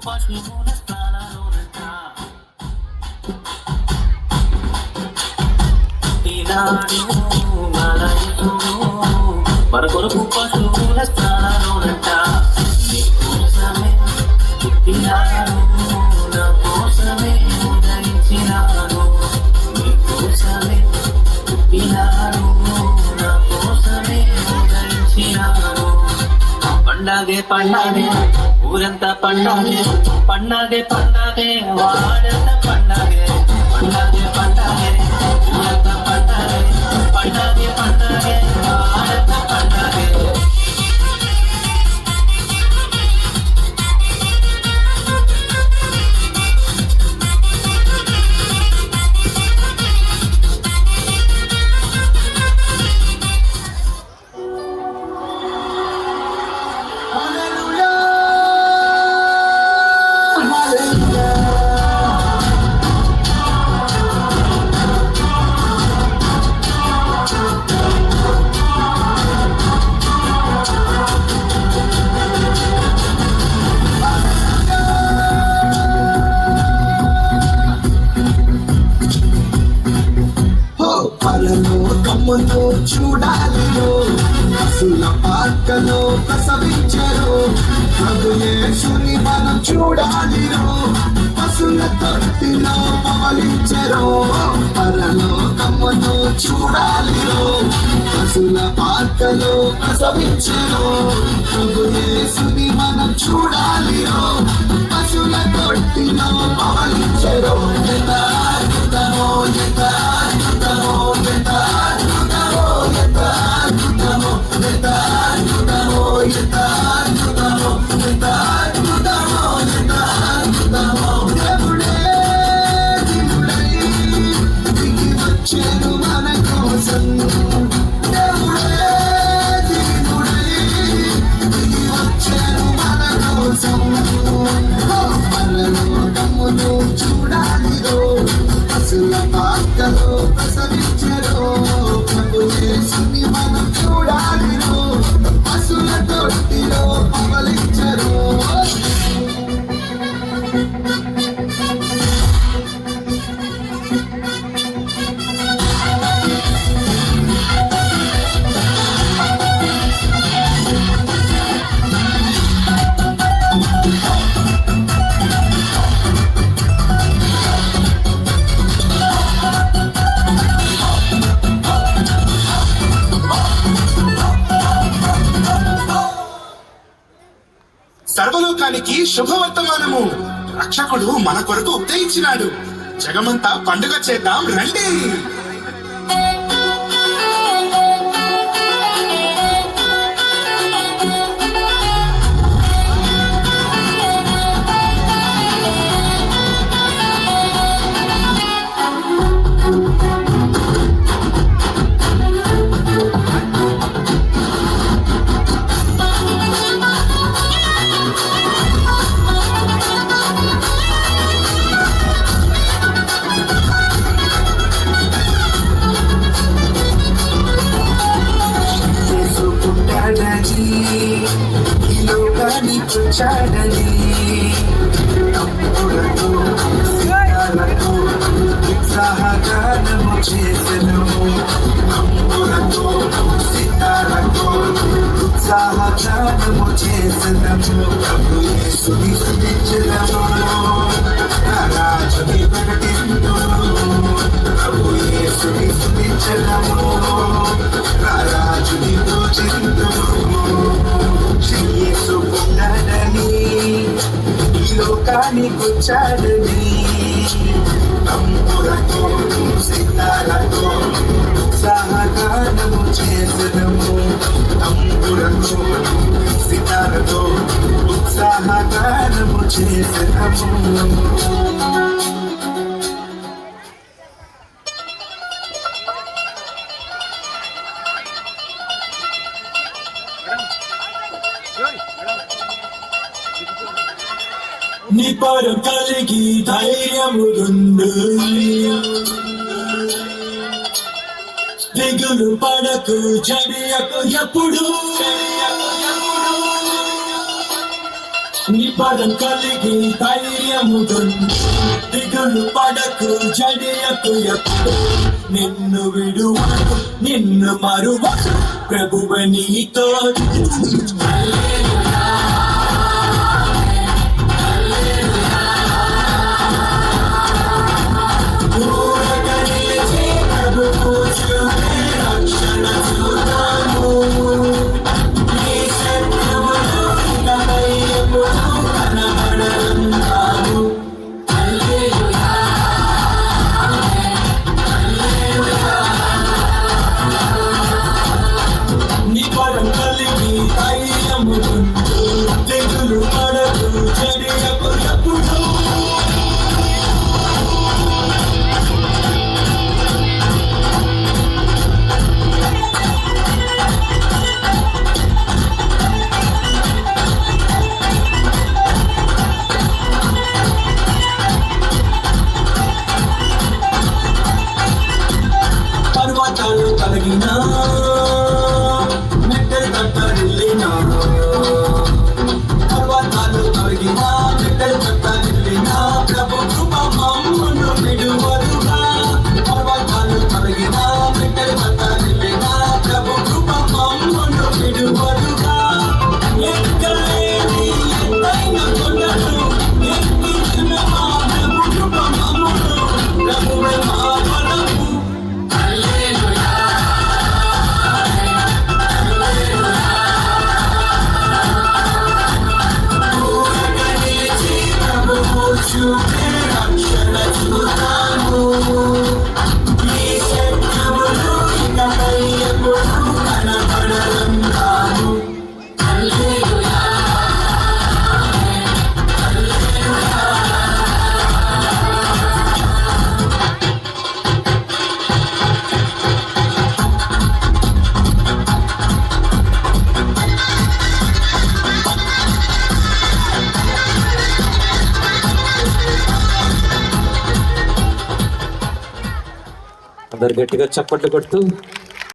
పశువుల స్థానాలోనంట ఈనాడు మలయకుడు మన కొరకు పశువుల స్థానాలోనంట నీ కోసమే పుట్టినాడు నా కోసమే ఉదయించినాడు నీ కోసమే పుట్టినాడు నా కోసమే ఉదయించినాడు పండగే పండగే ఊరంతా పండగే పండగే పండగే వాడంతా పండగే పండగే పండగే ఊరంతా పండగే పండగే పండగే వాడంతా పండగే కమ్మును చూడాలిరో అసుల పాకలో ప్రసవించరు ప్రభు యేసుని మనం చూడాలిరో పశుల తొట్టిలో పవలించరు పరలోకమును చూడాలిరో పశుల పాకలో ప్రసవించరు ప్రభు యేసుని మనం చూడాలిరో పశుల తొట్టిలో పవలించరు ఎంత అద్భుతమో ఎంత అద్భుతమో ఎంత అద్భుతమో ఎంత అద్భుతమో ఎంత అద్భుతమో ఎంత అద్భుతమో ఎంత అద్భుతమో ఎంత అద్భుతమో దేవుడే దేవుడై దిగి వచ్చెను మన కోసం దేవుడే దేవుడై దిగి వచ్చెను మన కోసం పరలోకమును చూడాలిరో పశుల పాకలో ప్రసవించరో ప్రభు యేసుని మనం చూడాలిరో పశుల తొట్టిలో పవలించరో సర్వలోకానికి శుభవర్తమానము రక్షకుడు మన కొరకు ఉదయించినాడు జగమంతా పండుగ చేద్దాం రండి చాడని తప్పులతో సితాలతో ఉత్సాహగానము చేసెదము తప్పులతో సితాలతో ఉత్సాహగానము చేసెదము ప్రభు యేసుని స్తుతించెదము రాజుని ప్రకటింతుము ప్రభు యేసుని స్తుతించెదము రాజుని పూజింతుము యేసు పుట్టాడని ఈ లోకానికి వచ్చాడని తంబురతో సితాలతో ఉత్సాహగానము చేసెదము తంబురతో సితాలతో ఉత్సాహగానము చేసెదము నిపరు కలిగి ధైర్యముందు దిగులు పడకు చర్యకు ఎప్పుడు నిబరం కలిగి ధైర్యముగొందు దిగులు పడకు జడియకు ఎప్పుడు నిన్ను విడువడు నిన్ను మరువడు ప్రభువ నీతో రక్షణ చూద్దాము నీ శత్రువులు ఇక ఎప్పుడు కనబడరంటాము నిబరం కలిగి ధైర్యముగొందు దిగులు పడకు జడియకు ఎప్పుడు పర్వతాలు కలిగినా మెట్టలు కట్టడిల్లినా పర్వతాలు కలిగినా మెట్టలు కట్టడిల్లినా ప్రభు కృప మమ్మును విడువదుగా పర్వతాలు కలిగినా మెట్టలు కట్టడిల్లినా ప్రభు కృప మమ్మును విడువదుగా ఎక్కలేని ఎత్తైన కొండలు ఎక్కిన మా ప్రభు కృప మమ్మును ప్రభువే మా బలము రక్షణ చూద్దాము నీ శత్రువులు ఇక ఎప్పుడు కనబడరంటాము అందరు గట్టిగా చప్పట్లు కొడుతూ